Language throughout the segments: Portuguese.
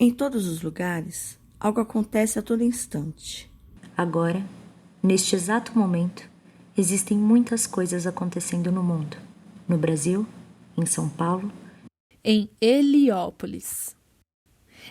Em todos os lugares, algo acontece a todo instante. Agora, neste exato momento, existem muitas coisas acontecendo no mundo. No Brasil, em São Paulo, em Heliópolis.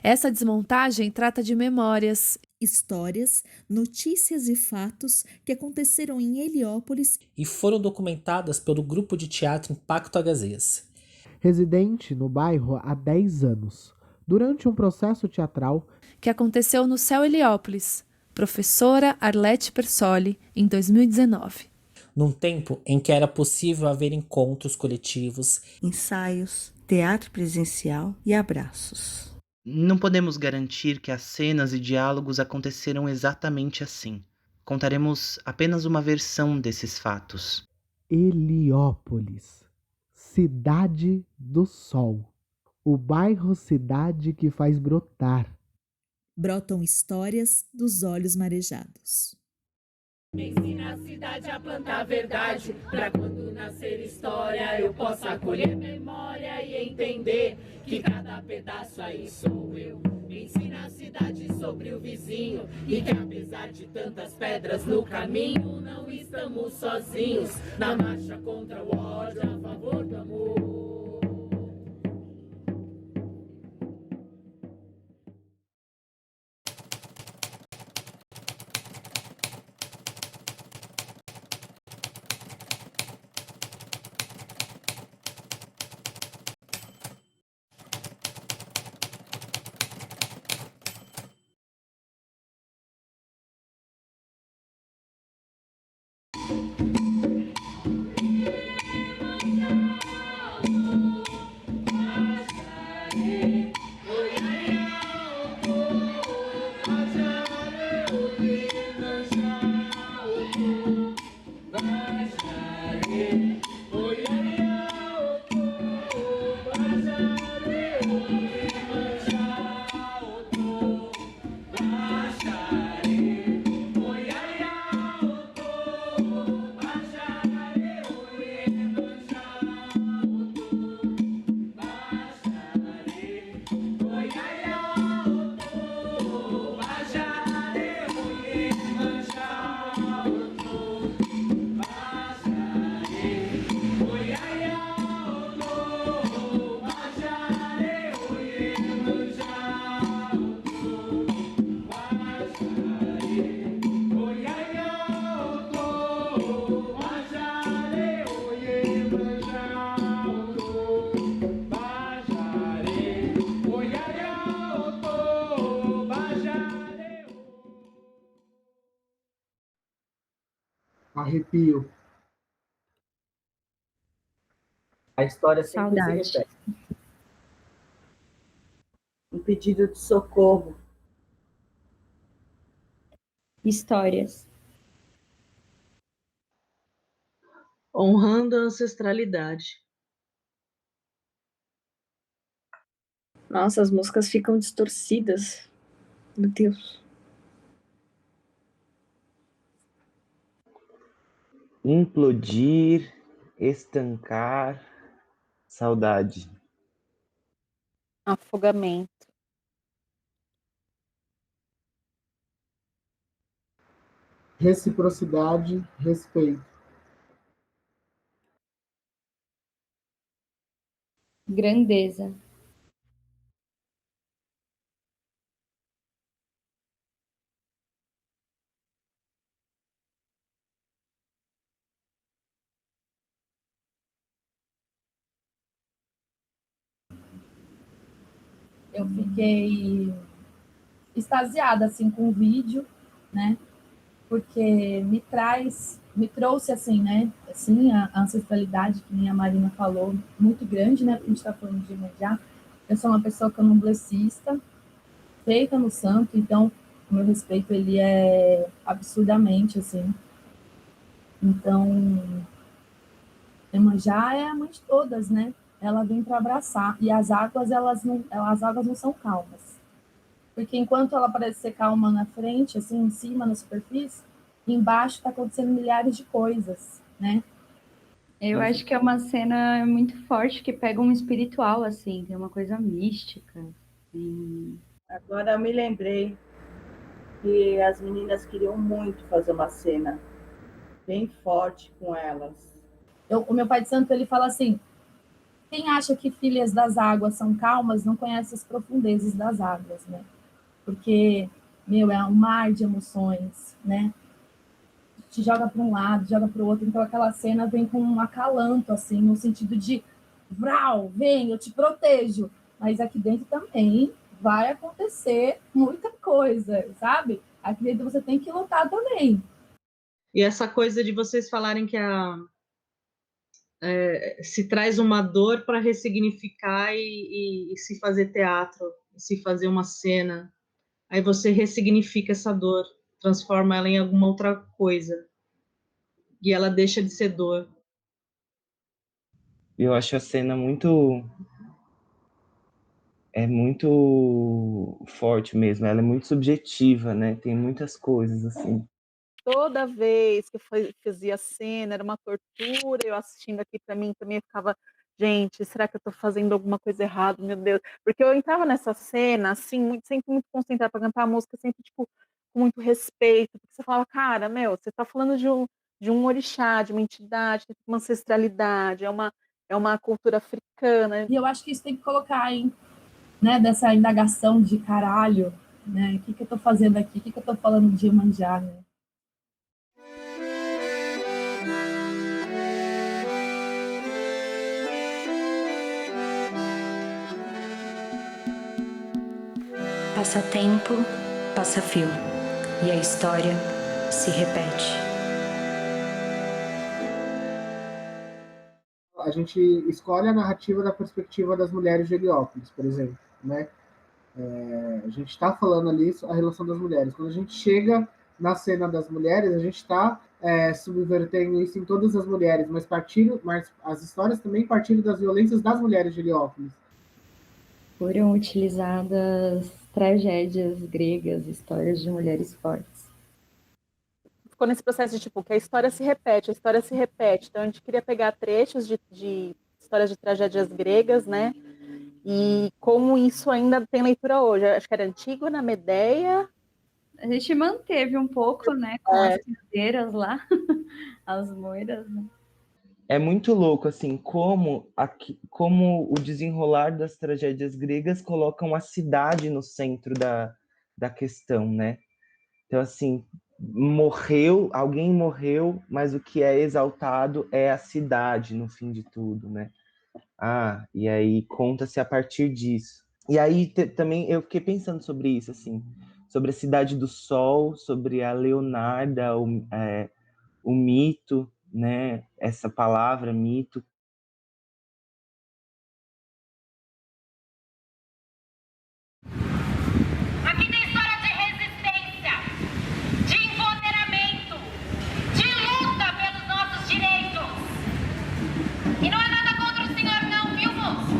Essa desmontagem trata de memórias, histórias, notícias e fatos que aconteceram em Heliópolis e foram documentadas pelo grupo de teatro Impacto Agazês. Residente no bairro há 10 anos, durante um processo teatral que aconteceu no Céu Heliópolis, professora Arlete Persoli, em 2019. Num tempo em que era possível haver encontros coletivos, ensaios, teatro presencial e abraços. Não podemos garantir que as cenas e diálogos aconteceram exatamente assim. Contaremos apenas uma versão desses fatos. Heliópolis, Cidade do Sol, o bairro cidade que faz brotar. Brotam histórias dos olhos marejados. Ensina a cidade a plantar a verdade, pra quando nascer história eu possa colher memória e entender que cada pedaço aí sou eu. Ensina a cidade sobre o vizinho e que apesar de tantas pedras no caminho, não estamos sozinhos na marcha contra o ódio, a favor do amor. Arrepio. A história sempre se repete. Um pedido de socorro. Histórias. Honrando a ancestralidade. Nossa, as músicas ficam distorcidas. Meu Deus. Implodir, estancar, saudade. Afogamento. Reciprocidade, respeito. Grandeza. Eu fiquei extasiada assim com o vídeo, né? Porque me trouxe assim, né? Assim, a ancestralidade que a Marina falou, muito grande, né? Porque a gente está falando de Iemanjá. Eu sou uma pessoa candomblessista, feita no santo, então o meu respeito ele é absurdamente assim. Então, Iemanjá é a mãe de todas, né? Ela vem para abraçar e as águas não são calmas. Porque enquanto ela parece ser calma na frente, assim, em cima, na superfície, embaixo está acontecendo milhares de coisas, né? Eu acho que é uma cena muito forte que pega um espiritual, assim, tem uma coisa mística. Agora eu me lembrei que as meninas queriam muito fazer uma cena bem forte com elas. O meu pai de santo, ele fala assim: quem acha que filhas das águas são calmas não conhece as profundezas das águas, né? Porque, é um mar de emoções, né? Te joga para um lado, joga para o outro, então aquela cena vem com um acalanto, assim, no sentido de, vral, vem, eu te protejo, mas aqui dentro também vai acontecer muita coisa, sabe? Aqui dentro você tem que lutar também. E essa coisa de vocês falarem que se traz uma dor para ressignificar e se fazer teatro, se fazer uma cena, aí você ressignifica essa dor, transforma ela em alguma outra coisa, e ela deixa de ser dor. Eu acho a cena muito forte mesmo, ela é muito subjetiva, né? Tem muitas coisas assim. Toda vez que eu fazia cena, era uma tortura, eu assistindo aqui para mim também eu ficava, gente, será que eu tô fazendo alguma coisa errada, meu Deus? Porque eu entrava nessa cena, assim, sempre muito concentrada para cantar a música, sempre, tipo, com muito respeito, porque você falava, cara, você tá falando de um orixá, de uma entidade, de uma ancestralidade, é uma cultura africana. E eu acho que isso tem que colocar, né, dessa indagação de caralho, né? O que eu tô fazendo aqui? O que eu tô falando de Iemanjá, né? Passa tempo, passa fio, e a história se repete. A gente escolhe a narrativa da perspectiva das mulheres de Heliópolis, por exemplo, né? A gente está falando ali a relação das mulheres. Quando a gente chega na cena das mulheres, a gente está subvertendo isso em todas as mulheres, mas as histórias também partindo das violências das mulheres de Heliópolis. Foram utilizadas tragédias gregas, histórias de mulheres fortes. Ficou nesse processo de, tipo, que a história se repete. Então, a gente queria pegar trechos de histórias de tragédias gregas, né? E como isso ainda tem leitura hoje. Acho que era Antígona, Medeia. A gente manteve um pouco, né, com as cadeiras lá, as moiras, né? É muito louco, assim, como o desenrolar das tragédias gregas colocam a cidade no centro da questão, né? Então, assim, alguém morreu, mas o que é exaltado é a cidade, no fim de tudo, né? E aí conta-se a partir disso. E aí também eu fiquei pensando sobre isso, assim, sobre a Cidade do Sol, sobre a Leonarda, o mito, né? Essa palavra, mito. Aqui tem história de resistência, de empoderamento, de luta pelos nossos direitos. E não é nada contra o senhor não, viu, moço?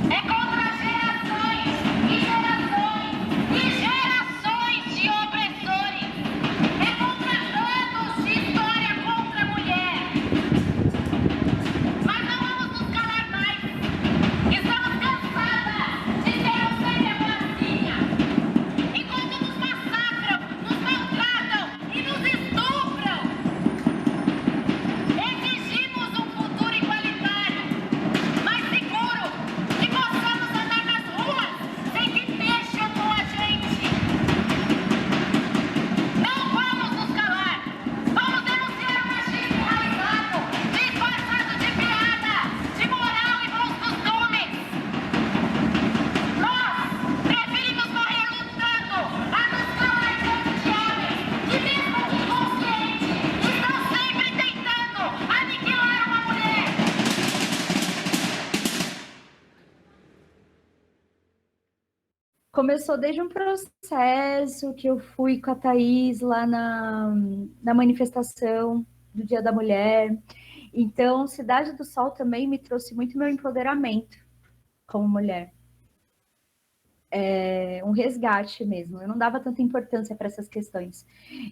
É contra gerações e gerações e gerações de opressores. É contra anos de história contra a mulher. Mas não vamos nos calar mais. Estamos cansadas de ter o sangue vazia. Enquanto nos massacram, nos maltratam e nos estupram. Exigimos um futuro igualitário, mais seguro, que possamos andar nas ruas sem que mexam com a gente. Não vamos nos calar. Vamos denunciar o machismo enraizado, disfarçado de piada, de moral e bons costumes. Nós preferimos morrer lutando a nos calar diante de homens que, mesmo inconscientes, estão sempre tentando aniquilar uma mulher. Começou desde um processo que eu fui com a Thaís lá na manifestação do Dia da Mulher. Então, Cidade do Sol também me trouxe muito meu empoderamento como mulher. Um resgate mesmo. Eu não dava tanta importância para essas questões.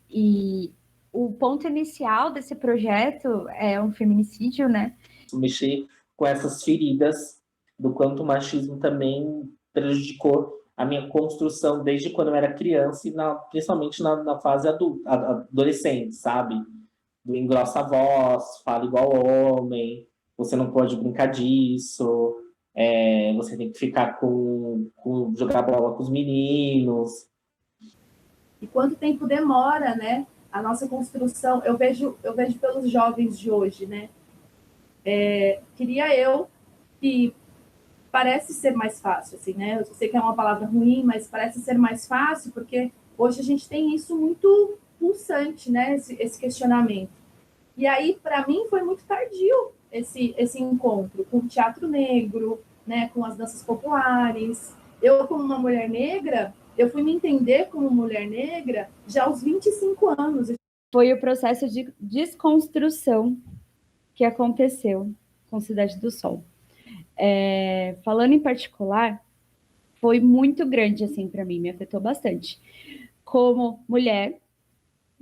E o ponto inicial desse projeto é um feminicídio, né? Mexer com essas feridas do quanto o machismo também prejudicou a minha construção desde quando eu era criança e principalmente na fase adulta, adolescente, sabe? Do engrossa a voz, fala igual homem, você não pode brincar disso, você tem que ficar jogar bola com os meninos. E quanto tempo demora, né? A nossa construção, eu vejo pelos jovens de hoje, né? Queria eu que parece ser mais fácil, assim, né? Eu sei que é uma palavra ruim, mas parece ser mais fácil, porque hoje a gente tem isso muito pulsante, né? Esse questionamento. E aí, para mim, foi muito tardio esse encontro com o teatro negro, né? Com as danças populares. Eu, como uma mulher negra, eu fui me entender como mulher negra já aos 25 anos. Foi o processo de desconstrução que aconteceu com Cidade do Sol. Falando em particular, foi muito grande assim para mim, me afetou bastante. Como mulher,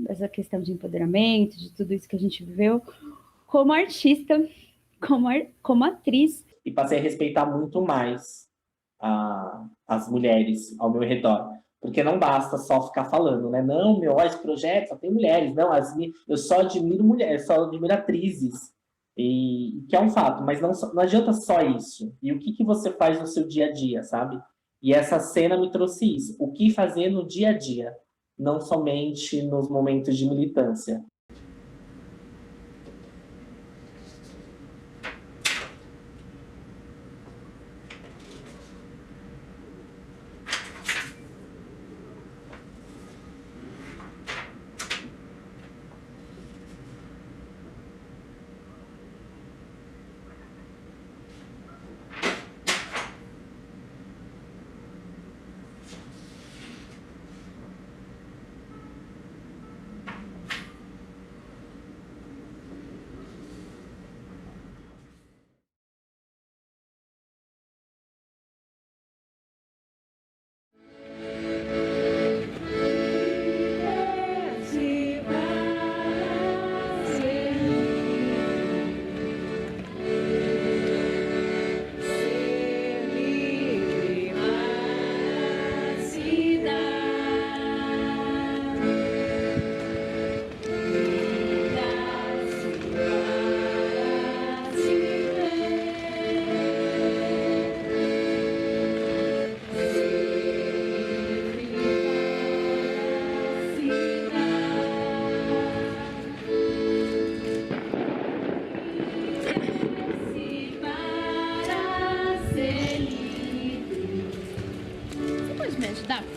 essa questão de empoderamento, de tudo isso que a gente viveu, como artista, como atriz. E passei a respeitar muito mais as mulheres ao meu redor. Porque não basta só ficar falando, né? Não, esse projeto só tem mulheres. Não, eu só admiro mulheres, só admiro atrizes. E que é um fato, mas não adianta só isso. E o que você faz no seu dia a dia, sabe? E essa cena me trouxe isso. O que fazer no dia a dia, não somente nos momentos de militância.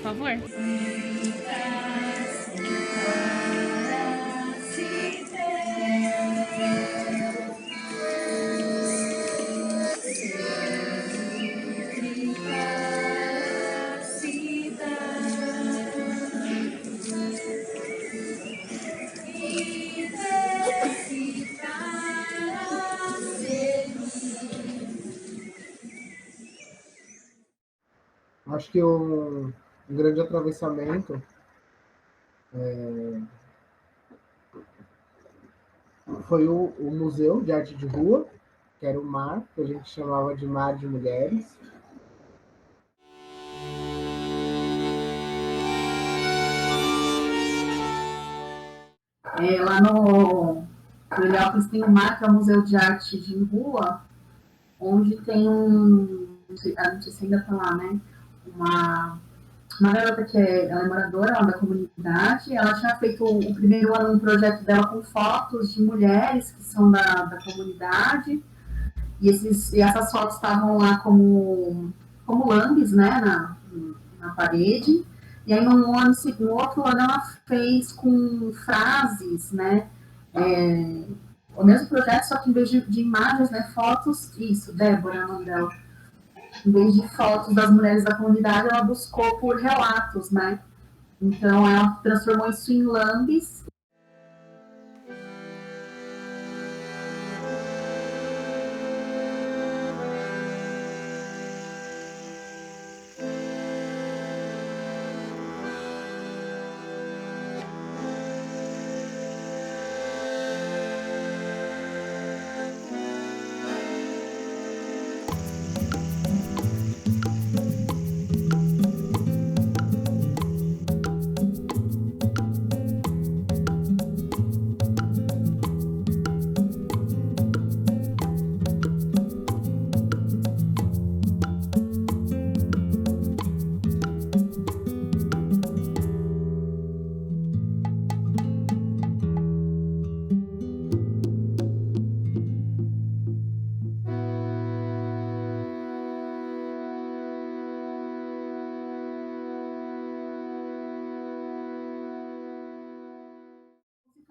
favor? Acho que um grande atravessamento foi o Museu de Arte de Rua, que era o MAR, que a gente chamava de MAR de Mulheres. Lá no Heliópolis tem o MAR, que é o Museu de Arte de Rua, onde tem a notícia ainda está lá, né? Uma garota que ela é moradora lá da comunidade, ela tinha feito o primeiro ano um projeto dela com fotos de mulheres que são da comunidade, e essas fotos estavam lá como lambes, né, na parede, e aí no outro ano ela fez com frases, né, o mesmo projeto, só que em vez de imagens, né, fotos, isso, Débora é o nome dela. Em vez de fotos das mulheres da comunidade, ela buscou por relatos, né? Então, ela transformou isso em lambes.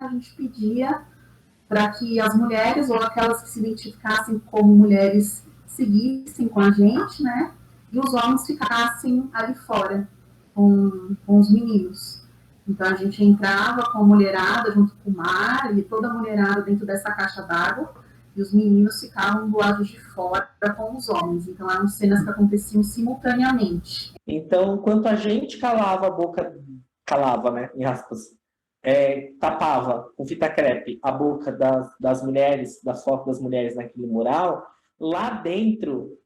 a gente pedia para que as mulheres ou aquelas que se identificassem como mulheres seguissem com a gente, né? E os homens ficassem ali fora com os meninos. Então a gente entrava com a mulherada junto com o mar e toda a mulherada dentro dessa caixa d'água e os meninos ficavam do lado de fora com os homens. Então eram cenas que aconteciam simultaneamente. Então, enquanto a gente calava a boca, calava, né, em aspas, tapava com fita crepe a boca das mulheres, das fotos das mulheres naquele mural, lá dentro,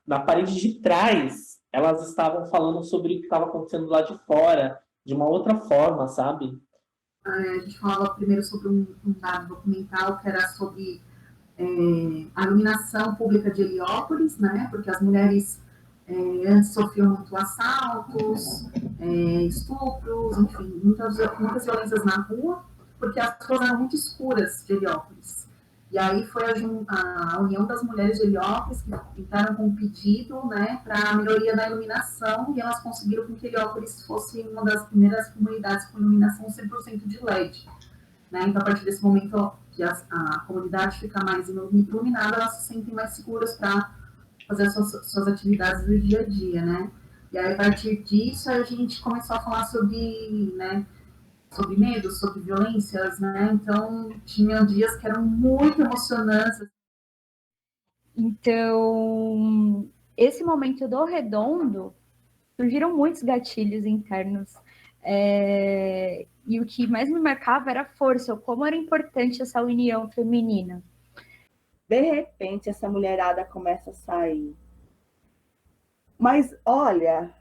na parede de trás, elas estavam falando sobre o que estava acontecendo lá de fora, de uma outra forma, sabe? A gente falava primeiro sobre um dado documental que era sobre a iluminação pública de Heliópolis, né? Porque as mulheres antes sofriam muito assaltos, estupros, enfim, muitas violências na rua, porque as ruas eram muito escuras de Heliópolis. E aí foi a União das Mulheres de Heliópolis que entraram com um pedido, né, para a melhoria da iluminação, e elas conseguiram que Heliópolis fosse uma das primeiras comunidades com iluminação 100% de LED. Né? Então, a partir desse momento que a comunidade fica mais iluminada, elas se sentem mais seguras para fazer as suas atividades do dia a dia, né? E aí, a partir disso, a gente começou a falar sobre, né, sobre medo, sobre violências, né? Então, tinham dias que eram muito emocionantes. Então, esse momento do Redondo, surgiram muitos gatilhos internos. E o que mais me marcava era a força, como era importante essa união feminina. De repente, essa mulherada começa a sair. Mas, olha,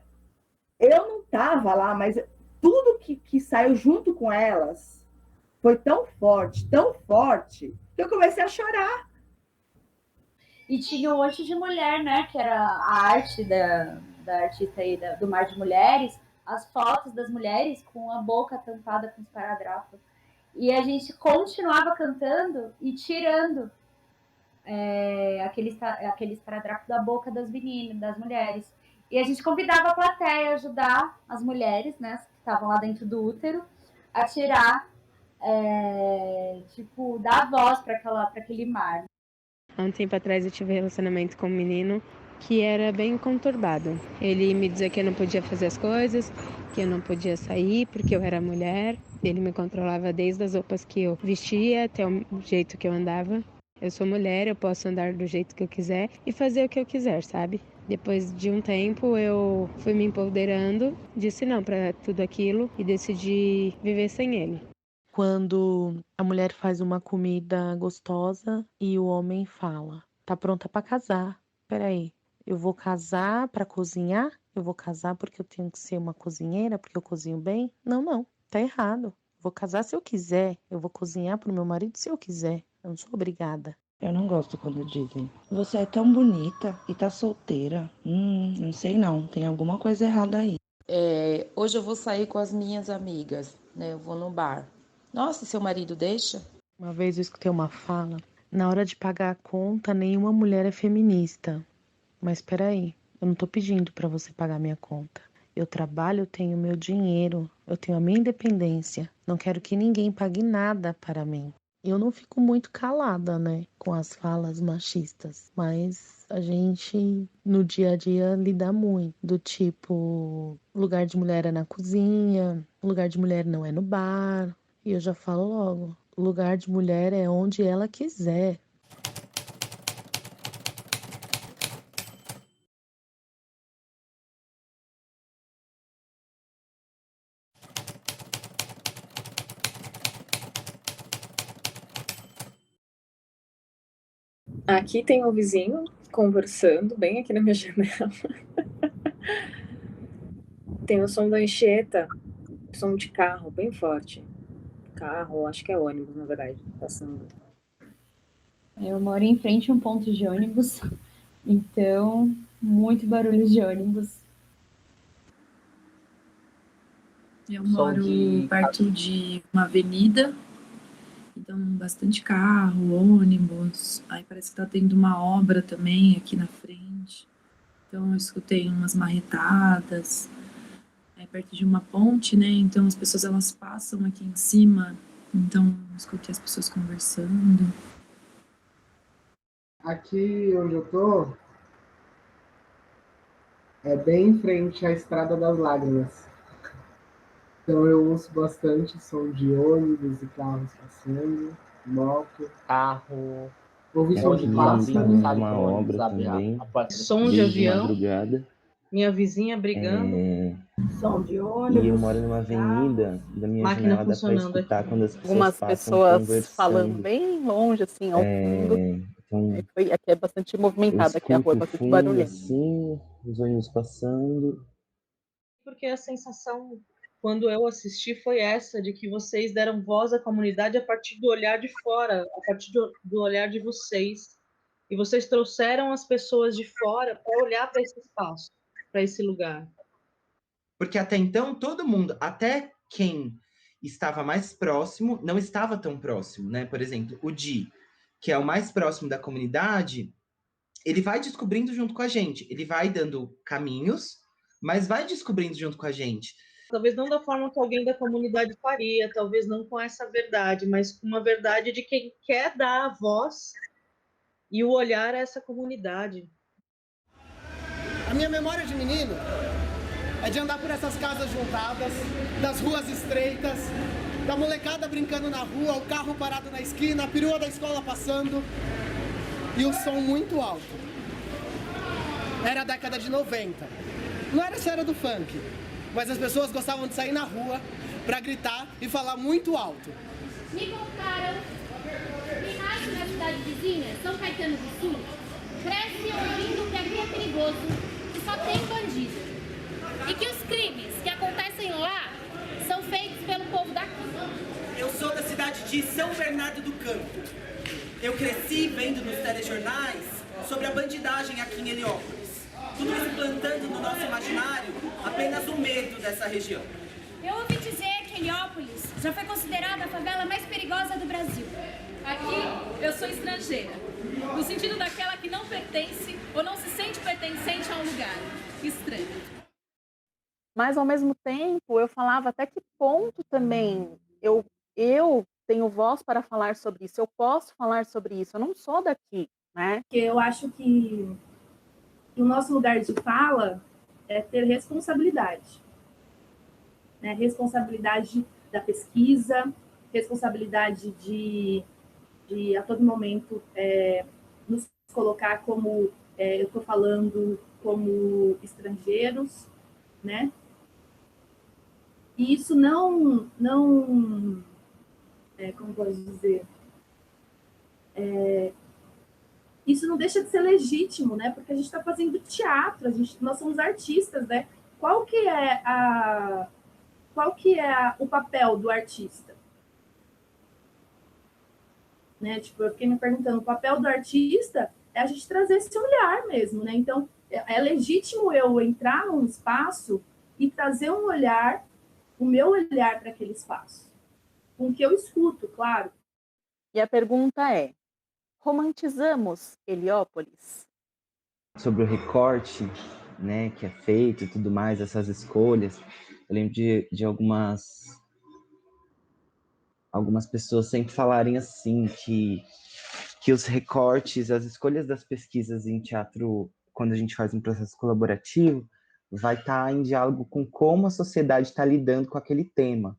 eu não estava lá, mas tudo que saiu junto com elas foi tão forte, que eu comecei a chorar. E tinha um monte de mulher, né? Que era a arte da artista aí do Mar de Mulheres, as fotos das mulheres com a boca tampada com esparadrapo. E a gente continuava cantando e tirando aquele esparadrapo da boca das meninas, das mulheres. E a gente convidava a plateia a ajudar as mulheres, né, que estavam lá dentro do útero, a tirar, dar voz para aquele mar. Há um tempo atrás eu tive um relacionamento com um menino que era bem conturbado. Ele me dizia que eu não podia fazer as coisas, que eu não podia sair porque eu era mulher. Ele me controlava desde as roupas que eu vestia até o jeito que eu andava. Eu sou mulher, eu posso andar do jeito que eu quiser e fazer o que eu quiser, sabe? Depois de um tempo eu fui me empoderando, disse não para tudo aquilo e decidi viver sem ele. Quando a mulher faz uma comida gostosa e o homem fala, tá pronta para casar. Peraí, eu vou casar para cozinhar? Eu vou casar porque eu tenho que ser uma cozinheira, porque eu cozinho bem? Não, tá errado. Vou casar se eu quiser, eu vou cozinhar pro meu marido se eu quiser. Eu não sou obrigada. Eu não gosto quando dizem, você é tão bonita e tá solteira. Não sei não, tem alguma coisa errada aí. Hoje eu vou sair com as minhas amigas, né? Eu vou no bar. Nossa, seu marido deixa? Uma vez eu escutei uma fala, na hora de pagar a conta, nenhuma mulher é feminista. Mas peraí, eu não tô pedindo pra você pagar minha conta. Eu trabalho, eu tenho meu dinheiro, eu tenho a minha independência. Não quero que ninguém pague nada para mim. Eu não fico muito calada, né, com as falas machistas, mas a gente no dia a dia lida muito, do tipo, lugar de mulher é na cozinha, lugar de mulher não é no bar, e eu já falo logo, lugar de mulher é onde ela quiser. Aqui tem um vizinho conversando, bem aqui na minha janela. Tem o som da Anchieta, som de carro, bem forte. Carro, acho que é ônibus, na verdade, passando. Eu moro em frente a um ponto de ônibus, então, muito barulho de ônibus. Eu moro perto de uma avenida, então bastante carro, ônibus, aí parece que tá tendo uma obra também aqui na frente, então eu escutei umas marretadas, é perto de uma ponte, né, então as pessoas elas passam aqui em cima Então, escutei as pessoas conversando. Aqui onde eu tô, é bem em frente à Estrada das Lágrimas. Então eu ouço bastante som de ônibus e carros passando, moto. Carro. Ouvi som de pássaro, pássaro. uma obra também. Som de desde avião. madrugada. Minha vizinha brigando. Som de E eu ônibus. moro numa avenida, da minha Máquina janela dá pra funcionando escutar aqui. quando as pessoas Algumas passam pessoas conversando. falando bem longe, assim, ao fundo. Então, Aqui é bastante eu movimentada, aqui a rua é escuto bastante fundo, barulhenta. assim, os ônibus passando. Porque a sensação, quando eu assisti, foi essa, de que vocês deram voz à comunidade a partir do olhar de fora, a partir do olhar de vocês. E vocês trouxeram as pessoas de fora para olhar para esse espaço, para esse lugar. Porque até então, todo mundo, até quem estava mais próximo, não estava tão próximo, né? Por exemplo, o Di, que é o mais próximo da comunidade, ele vai descobrindo junto com a gente. Ele vai dando caminhos, mas vai descobrindo junto com a gente. Talvez não da forma que alguém da comunidade faria, talvez não com essa verdade, mas com uma verdade de quem quer dar a voz e o olhar a essa comunidade. A minha memória de menino é de andar por essas casas juntadas, das ruas estreitas, da molecada brincando na rua, o carro parado na esquina, a perua da escola passando e o som muito alto. Era a década de 90. Não era essa era do funk, mas as pessoas gostavam de sair na rua para gritar e falar muito alto. Me contaram que nasce na cidade vizinha, São Caetano do Sul, cresce ouvindo que aqui é perigoso, que só tem bandido. E que os crimes que acontecem lá são feitos pelo povo daqui. Eu sou da cidade de São Bernardo do Campo. Eu cresci vendo nos telejornais sobre a bandidagem aqui em Heliópolis. Tudo isso plantando no nosso imaginário apenas o medo dessa região. Eu ouvi dizer que Heliópolis já foi considerada a favela mais perigosa do Brasil. Aqui eu sou estrangeira, no sentido daquela que não pertence ou não se sente pertencente a um lugar. Estranho. Mas, ao mesmo tempo, eu falava até que ponto também eu tenho voz para falar sobre isso, eu posso falar sobre isso, eu não sou daqui, né? Porque eu acho que o nosso lugar de fala é ter responsabilidade. Né? Responsabilidade da pesquisa, responsabilidade de a todo momento nos colocar como, eu estou falando, como estrangeiros, né? E isso não como posso dizer, isso não deixa de ser legítimo, né? Porque a gente está fazendo teatro, nós somos artistas, né? Qual que é o papel do artista? Né? Tipo, eu fiquei me perguntando, o papel do artista é a gente trazer esse olhar mesmo, né? Então, é legítimo eu entrar num espaço e trazer um olhar, o meu olhar para aquele espaço, com o que eu escuto, claro. E a pergunta é, romantizamos Heliópolis? Sobre o recorte, né, que é feito e tudo mais, essas escolhas, eu lembro de algumas pessoas sempre falarem assim, que os recortes, as escolhas das pesquisas em teatro, quando a gente faz um processo colaborativo, vai estar em diálogo com como a sociedade está lidando com aquele tema.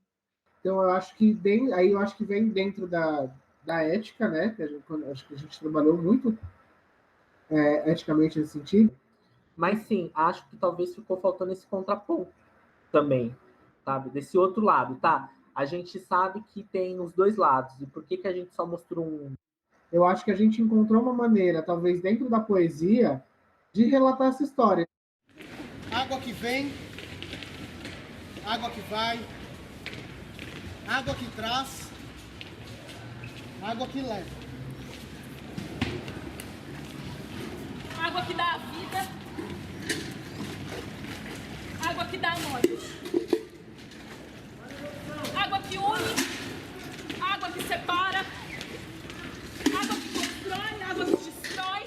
Então, eu acho que vem dentro da ética, né? Que acho que a gente trabalhou muito eticamente nesse sentido. Mas sim, acho que talvez ficou faltando esse contraponto também, sabe? Desse outro lado, tá? A gente sabe que tem os dois lados. E por que a gente só mostrou um? Eu acho que a gente encontrou uma maneira, talvez dentro da poesia, de relatar essa história. Água que vem, água que vai, água que traz, água que leva. Água que dá a vida, água que dá a morte. Água que une, água que separa, água que constrói, água que destrói,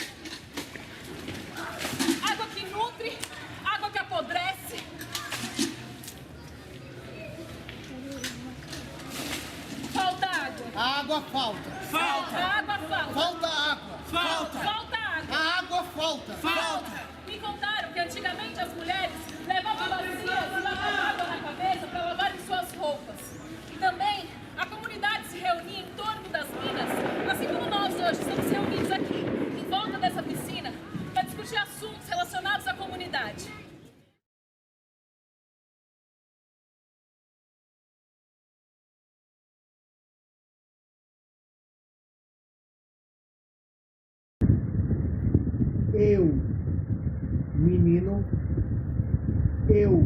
água que nutre, água que apodrece. Falta água. água falta. Falta. A água falta. Falta água. Falta. Falta água. A água falta. Falta. Me contaram que antigamente as mulheres levavam bacias e lavavam água na cabeça para lavarem suas roupas. E também a comunidade se reunia em torno das minas, assim como nós hoje estamos reunidos aqui, em volta dessa piscina, para discutir assuntos relacionados à comunidade. Eu, menino, eu,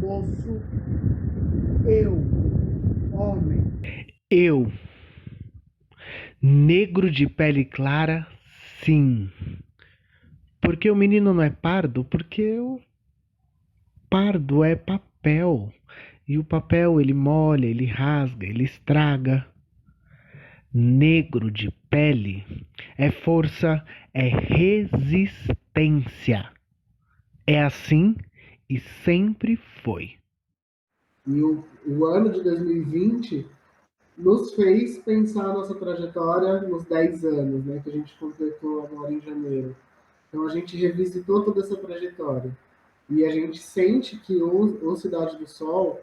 moço, eu, homem. Eu, negro de pele clara, sim. Porque o menino não é pardo? Porque o pardo é papel. E o papel ele molha, ele rasga, ele estraga. Negro de pele é força, é resistência. É assim e sempre foi. E o ano de 2020 nos fez pensar a nossa trajetória nos 10 anos, né, que a gente completou agora em janeiro. Então a gente revisitou toda essa trajetória. E a gente sente que o Cidade do Sol,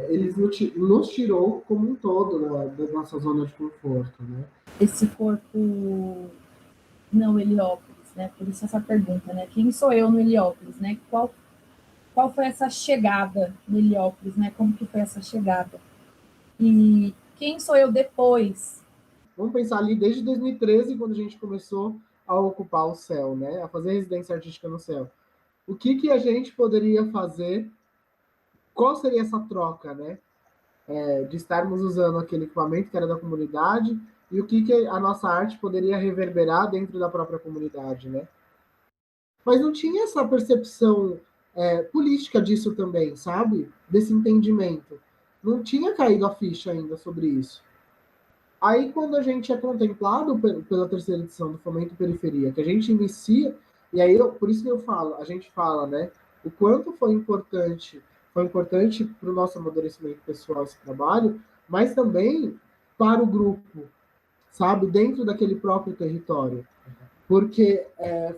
eles nos tirou como um todo da nossa zona de conforto, né? Esse corpo não Heliópolis, né? Por isso essa pergunta, né? Quem sou eu no Heliópolis, né? Qual foi essa chegada no Heliópolis, né? Como que foi essa chegada? E quem sou eu depois? Vamos pensar ali desde 2013, quando a gente começou a ocupar o céu, né? A fazer residência artística no céu. O que a gente poderia fazer? Qual seria essa troca, né? De estarmos usando aquele equipamento que era da comunidade e o que a nossa arte poderia reverberar dentro da própria comunidade, né? Mas não tinha essa percepção política disso também, sabe? Desse entendimento. Não tinha caído a ficha ainda sobre isso. Aí, quando a gente é contemplado pela terceira edição do Fomento Periferia, que a gente inicia, e aí, por isso que a gente fala, né? O quanto foi importante para o nosso amadurecimento pessoal esse trabalho, mas também para o grupo, sabe? Dentro daquele próprio território. Porque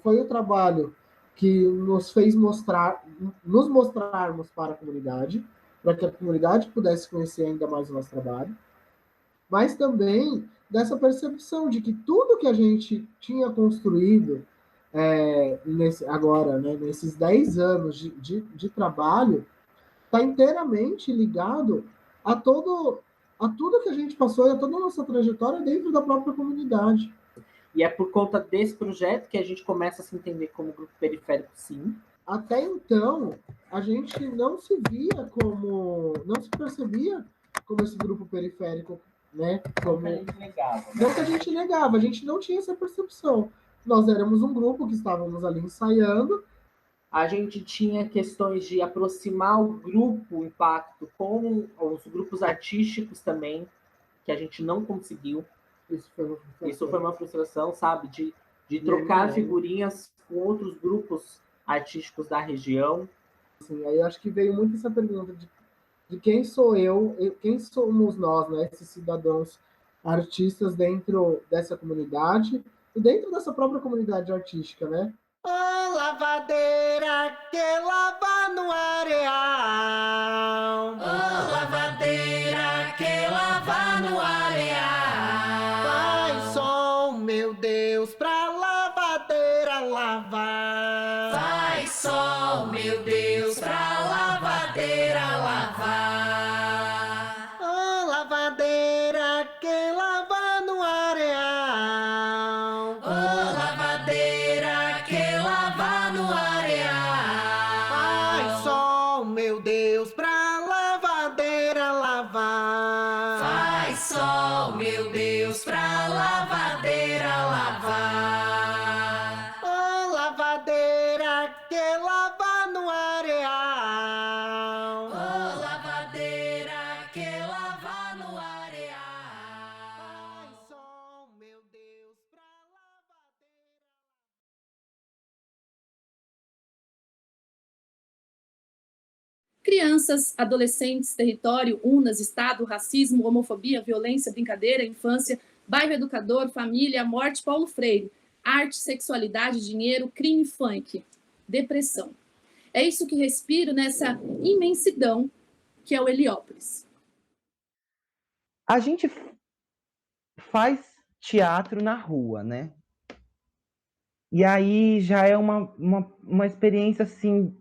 foi o trabalho que nos fez nos mostrarmos para a comunidade, para que a comunidade pudesse conhecer ainda mais o nosso trabalho, mas também dessa percepção de que tudo que a gente tinha construído agora, né, nesses 10 anos de trabalho, está inteiramente ligado a tudo que a gente passou e a toda a nossa trajetória dentro da própria comunidade. E é por conta desse projeto que a gente começa a se entender como grupo periférico, sim. Até então, a gente não se percebia como esse grupo periférico, né? Não que a gente negava. Né? Não que a gente negava, a gente não tinha essa percepção. Nós éramos um grupo que estávamos ali ensaiando. A gente tinha questões de aproximar o grupo, o impacto, com os grupos artísticos também, que a gente não conseguiu. Isso foi uma frustração, sabe? De trocar figurinhas com outros grupos artísticos da região. Assim, aí eu acho que veio muito essa pergunta de quem sou eu, quem somos nós, né? Esses cidadãos artistas dentro dessa comunidade e dentro dessa própria comunidade artística, né? Ô lavadeira que lava no areal. Ô lavadeira que lava no areal. Faz som, meu Deus, pra lavadeira lavar. Faz som, meu Deus, pra lavadeira lavar. Ô lavadeira que lava no areal. Ô lavadeira que lava no areal. Faz som, meu Deus, pra lavadeira lavar. Faz som, meu Deus, pra lavadeira lavar. Ô lavadeira que lava no areal. Ô lavadeira que lava no areal. Faz som, meu Deus, pra Crianças, adolescentes, território, UNAS, Estado, racismo, homofobia, violência, brincadeira, infância, bairro educador, família, morte, Paulo Freire, arte, sexualidade, dinheiro, crime, funk, depressão. É isso que respiro nessa imensidão que é o Heliópolis. A gente faz teatro na rua, né? E aí já é uma experiência, assim,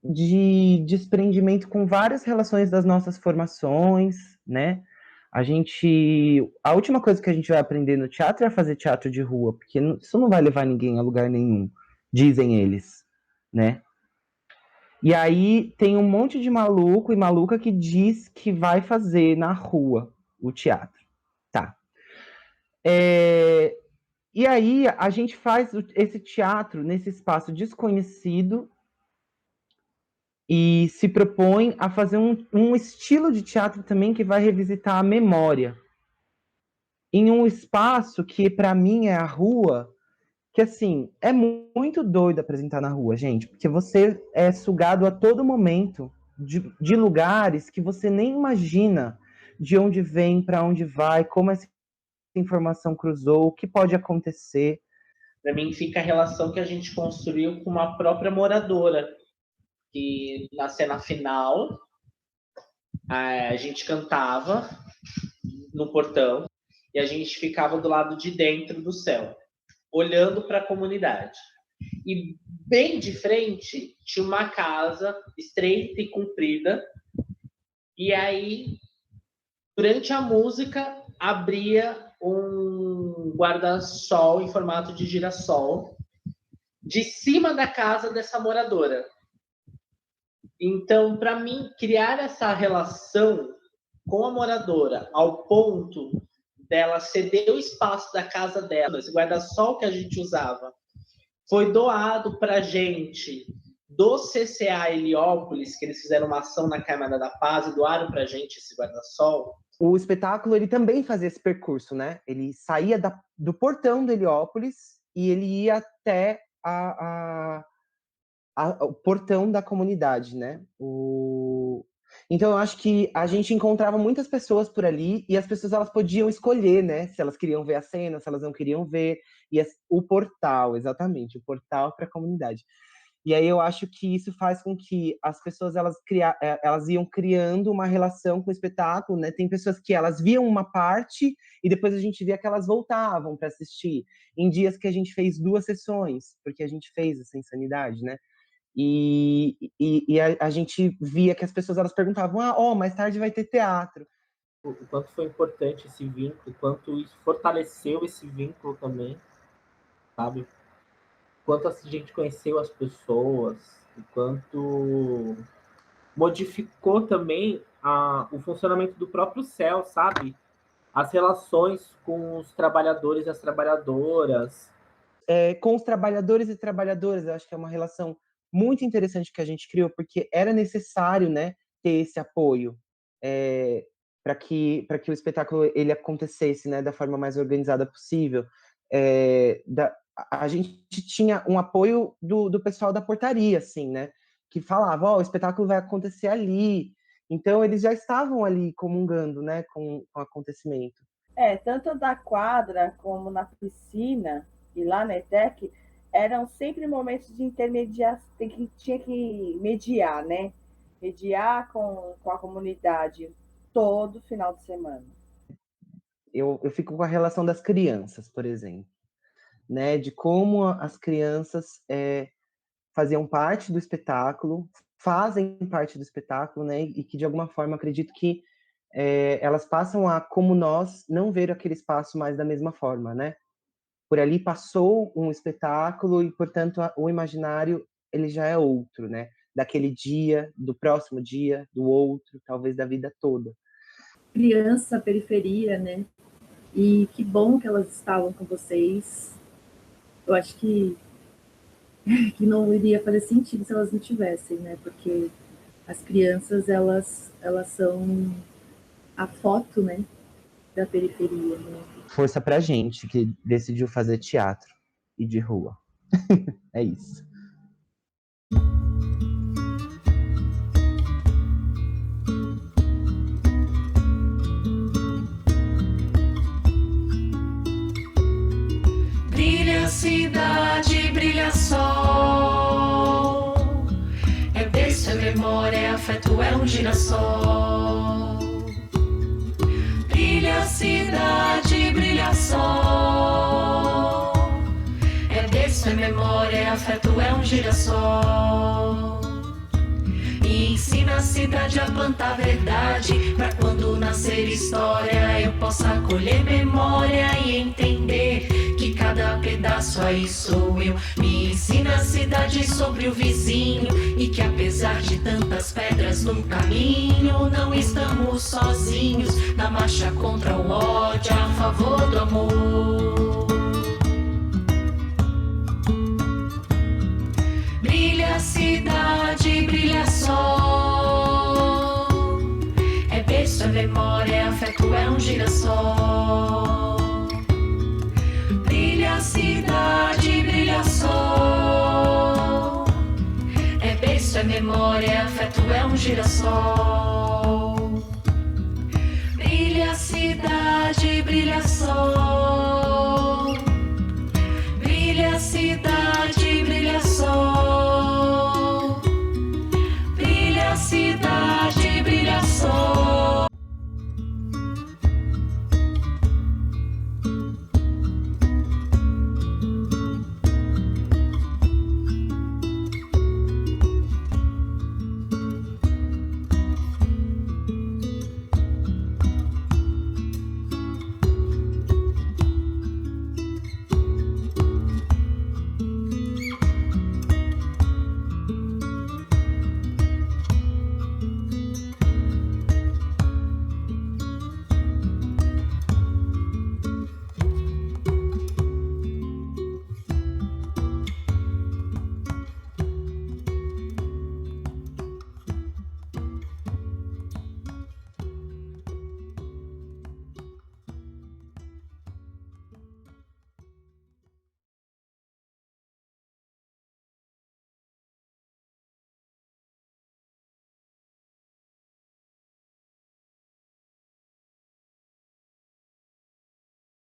de desprendimento com várias relações das nossas formações, né? A última coisa que a gente vai aprender no teatro é fazer teatro de rua, porque isso não vai levar ninguém a lugar nenhum, dizem eles, né? E aí tem um monte de maluco e maluca que diz que vai fazer na rua o teatro. Tá. E aí a gente faz esse teatro nesse espaço desconhecido e se propõe a fazer um estilo de teatro também que vai revisitar a memória. Em um espaço que, para mim, é a rua, que, assim, é muito doido apresentar na rua, gente, porque você é sugado a todo momento de lugares que você nem imagina de onde vem, para onde vai, como essa informação cruzou, o que pode acontecer. Para mim, fica a relação que a gente construiu com uma própria moradora, que na cena final a gente cantava no portão e a gente ficava do lado de dentro do céu, olhando para a comunidade. E bem de frente tinha uma casa estreita e comprida, e aí, durante a música, abria um guarda-sol em formato de girassol de cima da casa dessa moradora. Então, para mim, criar essa relação com a moradora ao ponto dela ceder o espaço da casa dela, esse guarda-sol que a gente usava, foi doado para a gente do CCA Heliópolis, que eles fizeram uma ação na Câmara da Paz e doaram para a gente esse guarda-sol. O espetáculo, ele também fazia esse percurso, né? Ele saía do portão do Heliópolis e ele ia até o portão da comunidade, né? Então, eu acho que a gente encontrava muitas pessoas por ali e as pessoas, elas podiam escolher, né? Se elas queriam ver a cena, se elas não queriam ver. E o portal, exatamente, o portal para a comunidade. E aí eu acho que isso faz com que as pessoas, elas iam criando uma relação com o espetáculo, né? Tem pessoas que elas viam uma parte e depois a gente via que elas voltavam para assistir. Em dias que a gente fez 2 sessões, porque a gente fez essa insanidade, né? E a gente via que as pessoas, elas perguntavam, mais tarde vai ter teatro. O quanto foi importante esse vínculo, o quanto isso fortaleceu esse vínculo também, sabe? Quanto a gente conheceu as pessoas, o quanto modificou também o funcionamento do próprio céu, sabe? As relações com os trabalhadores e as trabalhadoras. Com os trabalhadores e trabalhadoras, eu acho que é uma relação muito interessante que a gente criou, porque era necessário, né, ter esse apoio para que o espetáculo ele acontecesse, né, da forma mais organizada possível. A gente tinha um apoio do pessoal da portaria, assim, né, que falava, o espetáculo vai acontecer ali. Então, eles já estavam ali comungando, né, com o acontecimento. Tanto da quadra como na piscina e lá na ETEC, eram sempre momentos de intermediação, tinha que mediar, né? Mediar com a comunidade todo final de semana. Eu fico com a relação das crianças, por exemplo, né? De como as crianças faziam parte do espetáculo, fazem parte do espetáculo, né? E que, de alguma forma, acredito que elas passam a, como nós, não ver aquele espaço mais da mesma forma, né? Por ali passou um espetáculo e, portanto, o imaginário ele já é outro, né? Daquele dia, do próximo dia, do outro, talvez da vida toda. Criança, periferia, né? E que bom que elas estavam com vocês. Eu acho que não iria fazer sentido se elas não tivessem, né? Porque as crianças, elas são a foto, né? Da periferia, né? Força pra gente que decidiu fazer teatro e de rua. É isso. berço, é memória, é afeto, é um girassol. Brilha cidade, brilha sol. É berço, é memória, é afeto, é um girassol. E ensina a cidade a plantar verdade, pra quando nascer história eu possa colher memória e entender que cada pedaço aí sou eu. Me ensina a cidade sobre o vizinho e que apesar de tantas pedras no caminho, não estamos sozinhos na marcha contra o ódio, a favor do amor. Brilha cidade, brilha sol. É berço, é memória, é afeto, é um girassol. Brilha cidade, brilha sol. É berço, é memória, é afeto, é um girassol. Brilha cidade, brilha sol.